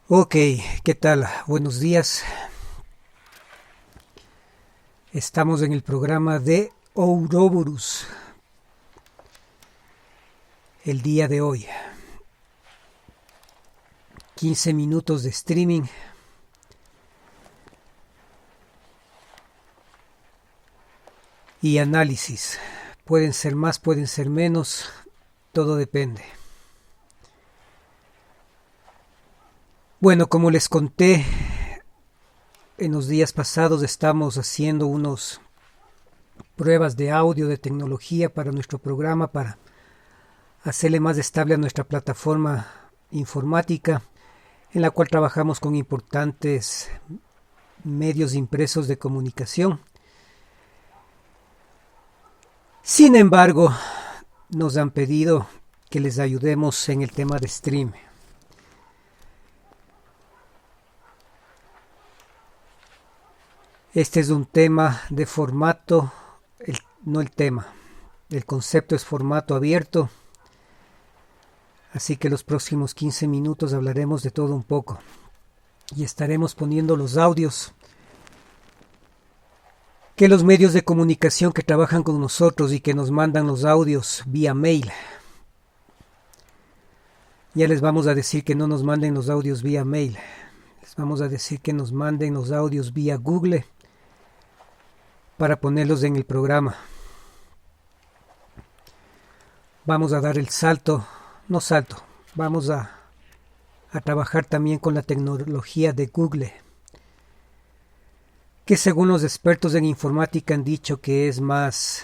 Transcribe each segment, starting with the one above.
Ok, ¿qué tal? Buenos días. Estamos en el programa de Ouroboros el día de hoy. 15 minutos de streaming. Y análisis. Pueden ser más, pueden ser menos. Todo depende. Bueno, como les conté, en los días pasados estamos haciendo unos pruebas de audio, de tecnología para nuestro programa, para hacerle más estable a nuestra plataforma informática, en la cual trabajamos con importantes medios impresos de comunicación. Sin embargo, nos han pedido que les ayudemos en el tema de stream. Este es un tema de formato, no el tema. El concepto es formato abierto. Así que los próximos 15 minutos hablaremos de todo un poco. Y estaremos poniendo los audios que los medios de comunicación que trabajan con nosotros y que nos mandan los audios vía mail. Ya les vamos a decir que no nos manden los audios vía mail. Les vamos a decir que nos manden los audios vía Google para ponerlos en el programa. Vamos a dar el salto, vamos a trabajar también con la tecnología de Google, que según los expertos en informática han dicho que es más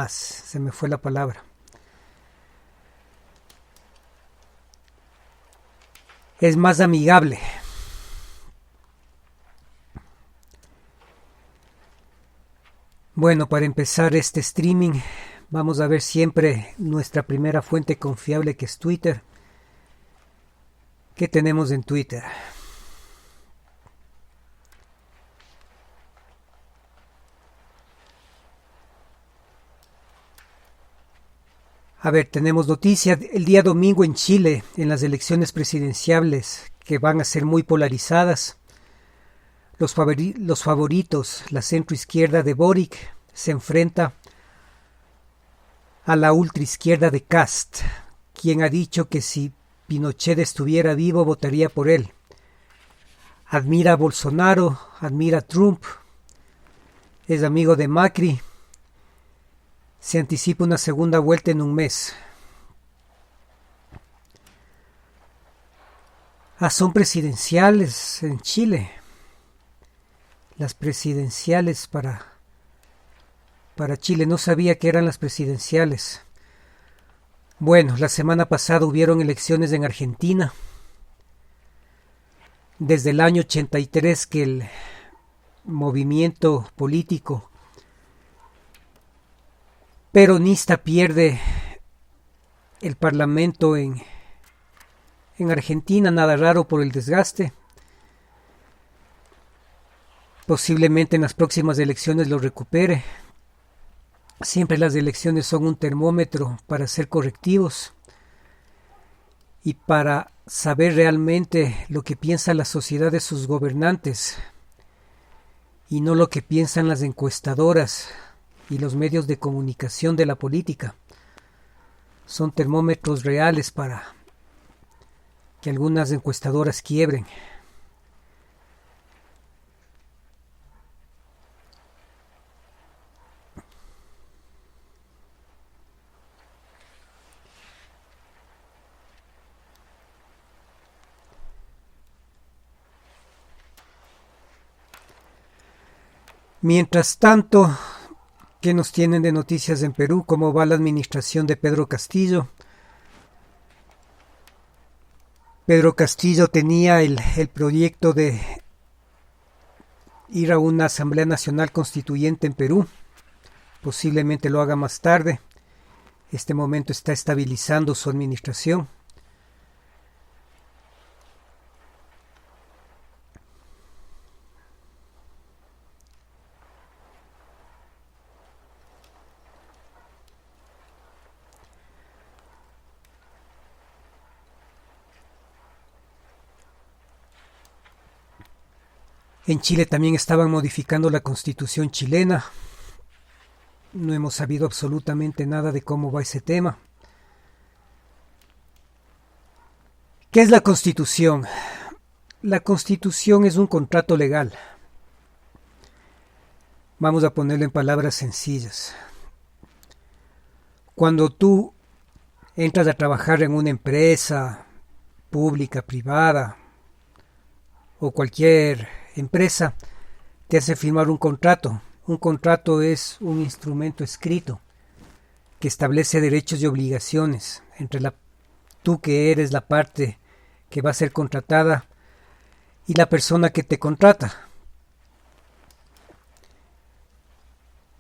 se me fue la palabra. Es más amigable. Bueno, para empezar este streaming, vamos a ver siempre nuestra primera fuente confiable, que es Twitter. ¿Qué tenemos en Twitter? A ver, tenemos noticia el día domingo en Chile, en las elecciones presidenciales, que van a ser muy polarizadas. Los favoritos, la centroizquierda de Boric, se enfrenta a la ultraizquierda de Kast, quien ha dicho que si Pinochet estuviera vivo votaría por él. Admira a Bolsonaro, admira a Trump, es amigo de Macri. Se anticipa una segunda vuelta en un mes. Son presidenciales en Chile. Las presidenciales para Chile. No sabía que eran las presidenciales. Bueno, la semana pasada hubieron elecciones en Argentina. Desde el año 83 que el movimiento político peronista pierde el parlamento en Argentina. Nada raro por el desgaste. Posiblemente en las próximas elecciones lo recupere. Siempre las elecciones son un termómetro para ser correctivos y para saber realmente lo que piensa la sociedad de sus gobernantes y no lo que piensan las encuestadoras y los medios de comunicación de la política. Son termómetros reales para que algunas encuestadoras quiebren. Mientras tanto, ¿qué nos tienen de noticias en Perú? ¿Cómo va la administración de Pedro Castillo? Pedro Castillo tenía el proyecto de ir a una Asamblea Nacional Constituyente en Perú. Posiblemente lo haga más tarde. Este momento está estabilizando su administración. En Chile también estaban modificando la Constitución chilena. No hemos sabido absolutamente nada de cómo va ese tema. ¿Qué es la Constitución? La Constitución es un contrato legal. Vamos a ponerlo en palabras sencillas. Cuando tú entras a trabajar en una empresa pública, privada o cualquier empresa, te hace firmar un contrato. Un contrato es un instrumento escrito que establece derechos y obligaciones entre tú que eres la parte que va a ser contratada y la persona que te contrata.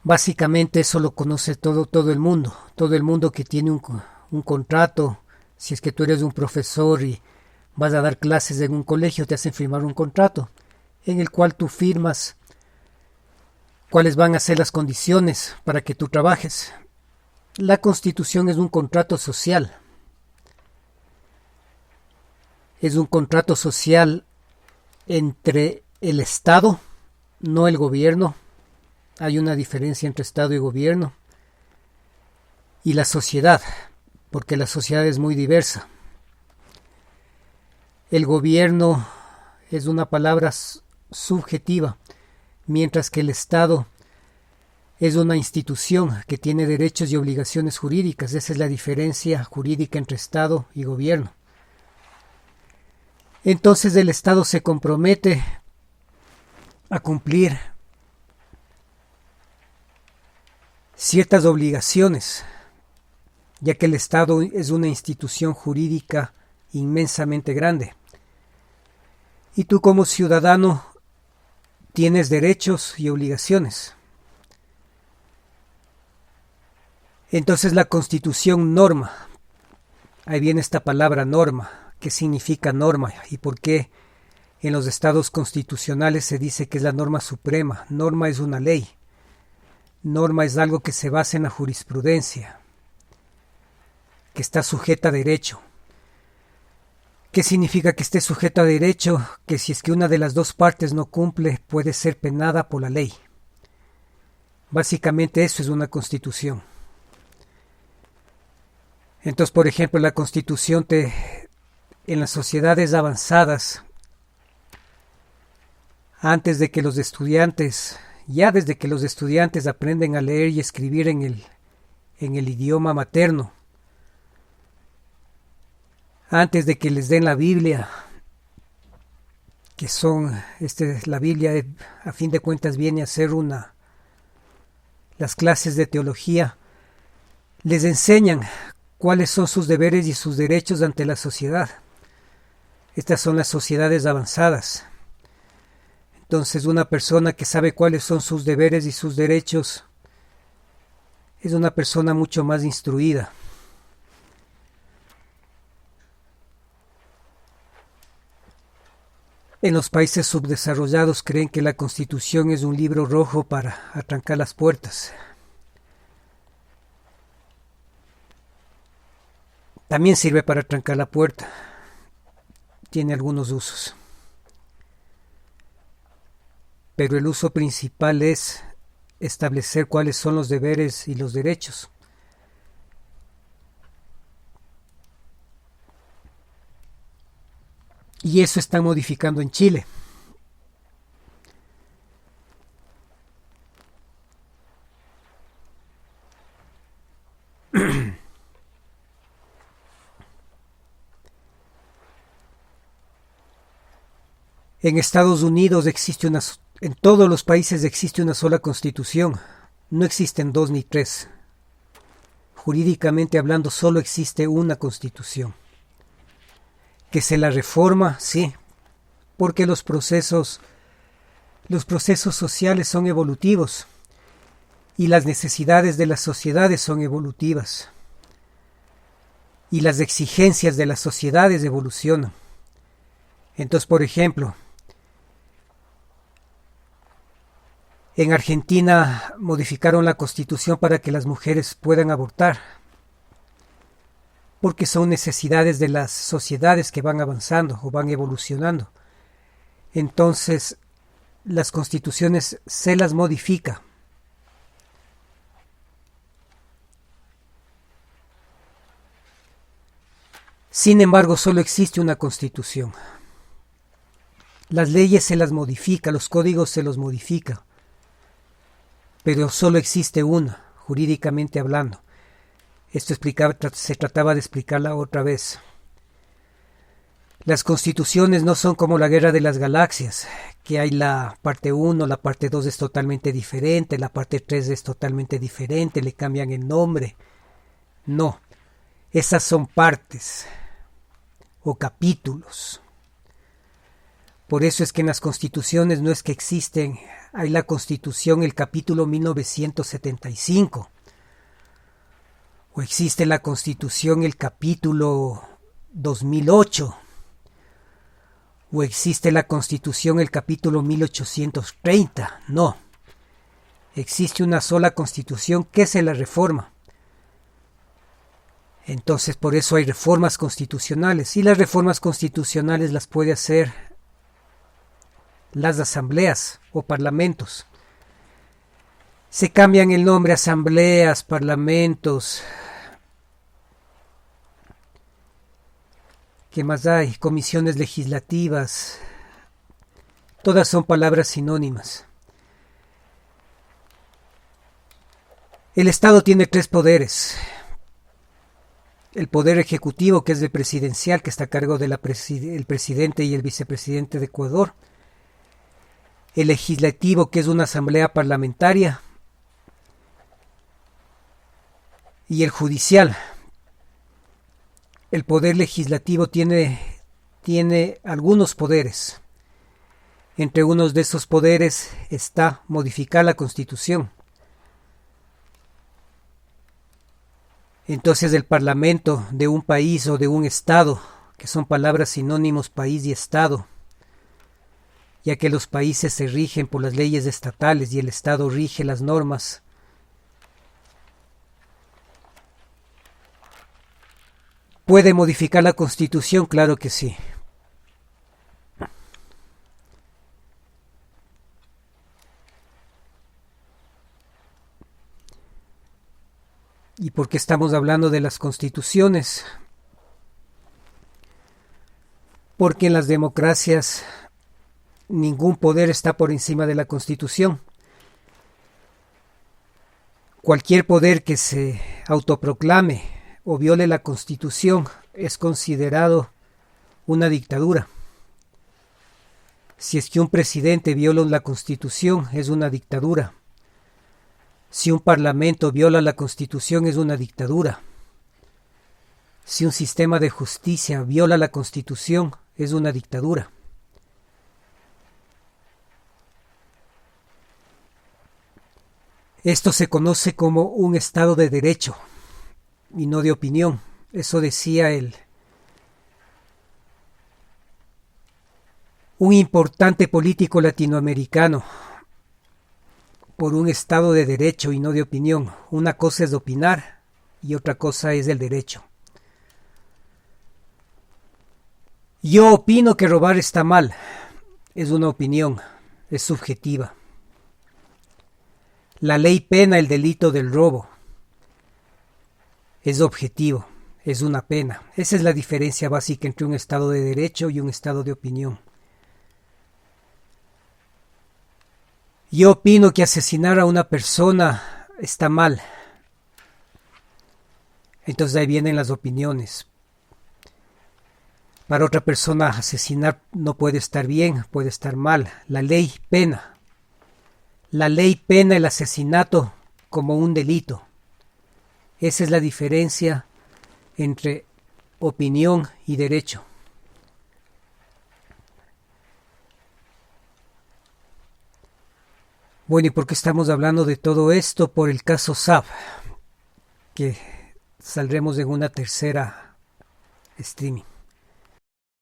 Básicamente eso lo conoce todo el mundo. Todo el mundo que tiene un contrato, si es que tú eres un profesor y vas a dar clases en un colegio, te hacen firmar un contrato en el cual tú firmas cuáles van a ser las condiciones para que tú trabajes. La Constitución es un contrato social. Es un contrato social entre el Estado, no el gobierno. Hay una diferencia entre Estado y gobierno. Y la sociedad, porque la sociedad es muy diversa. El gobierno es una palabra subjetiva, mientras que el Estado es una institución que tiene derechos y obligaciones jurídicas. Esa es la diferencia jurídica entre Estado y gobierno. Entonces el Estado se compromete a cumplir ciertas obligaciones, ya que el Estado es una institución jurídica inmensamente grande. Y tú como ciudadano tienes derechos y obligaciones. Entonces la Constitución norma. Ahí viene esta palabra norma. ¿Qué significa norma? ¿Y por qué en los estados constitucionales se dice que es la norma suprema? Norma es una ley. Norma es algo que se basa en la jurisprudencia, que está sujeta a derecho. ¿Qué significa que esté sujeta a derecho? Que si es que una de las dos partes no cumple, puede ser penada por la ley. Básicamente eso es una constitución. Entonces, por ejemplo, la Constitución en las sociedades avanzadas, antes de que los estudiantes, ya desde que los estudiantes aprenden a leer y escribir en el idioma materno, antes de que les den la Biblia, que la Biblia a fin de cuentas viene a ser las clases de teología, les enseñan cuáles son sus deberes y sus derechos ante la sociedad. Estas son las sociedades avanzadas. Entonces una persona que sabe cuáles son sus deberes y sus derechos es una persona mucho más instruida. En los países subdesarrollados creen que la Constitución es un libro rojo para atrancar las puertas. También sirve para atrancar la puerta. Tiene algunos usos. Pero el uso principal es establecer cuáles son los deberes y los derechos. Y eso están modificando en Chile. En Estados Unidos en todos los países existe una sola constitución. No existen dos ni tres. Jurídicamente hablando, solo existe una constitución. Que se la reforma, sí, porque los procesos sociales son evolutivos y las necesidades de las sociedades son evolutivas y las exigencias de las sociedades evolucionan. Entonces, por ejemplo, en Argentina modificaron la Constitución para que las mujeres puedan abortar, porque son necesidades de las sociedades que van avanzando o van evolucionando. Entonces, las constituciones se las modifica. Sin embargo, solo existe una constitución. Las leyes se las modifica, los códigos se los modifica, pero solo existe una, jurídicamente hablando. Esto se trataba de explicarla otra vez. Las constituciones no son como la Guerra de las Galaxias, que hay la parte 1, la parte 2 es totalmente diferente, la parte 3 es totalmente diferente, le cambian el nombre. No, esas son partes o capítulos. Por eso es que en las constituciones no es que existen, hay la constitución, el capítulo 1975, o existe la constitución, el capítulo 2008, o existe la constitución, el capítulo 1830, no. Existe una sola constitución que se la reforma. Entonces por eso hay reformas constitucionales, y las reformas constitucionales las puede hacer las asambleas o parlamentos. Se cambian el nombre, asambleas, parlamentos. ¿Qué más hay? Comisiones legislativas. Todas son palabras sinónimas. El Estado tiene 3 poderes. El poder ejecutivo, que es el presidencial, que está a cargo del presidente y el vicepresidente de Ecuador. El legislativo, que es una asamblea parlamentaria. Y el judicial. El poder legislativo tiene algunos poderes. Entre unos de esos poderes está modificar la Constitución. Entonces el parlamento de un país o de un estado, que son palabras sinónimos país y estado, ya que los países se rigen por las leyes estatales y el estado rige las normas. ¿Puede modificar la Constitución? Claro que sí. ¿Y por qué estamos hablando de las constituciones? Porque en las democracias ningún poder está por encima de la Constitución. Cualquier poder que se autoproclame o viole la Constitución es considerado una dictadura. Si es que un presidente viola la Constitución, es una dictadura. Si un parlamento viola la Constitución, es una dictadura. Si un sistema de justicia viola la Constitución, es una dictadura. Esto se conoce como un Estado de Derecho y no de opinión. Eso decía un importante político latinoamericano. Por un Estado de Derecho y no de opinión. Una cosa es opinar y otra cosa es el derecho. Yo opino que robar está mal. Es una opinión, es subjetiva. La ley pena el delito del robo. Es objetivo, es una pena. Esa es la diferencia básica entre un Estado de Derecho y un Estado de opinión. Yo opino que asesinar a una persona está mal. Entonces ahí vienen las opiniones. Para otra persona asesinar no puede estar bien, puede estar mal. La ley pena. La ley pena el asesinato como un delito. Esa es la diferencia entre opinión y derecho. Bueno, ¿y por qué estamos hablando de todo esto? Por el caso Saab, que saldremos en una tercera streaming.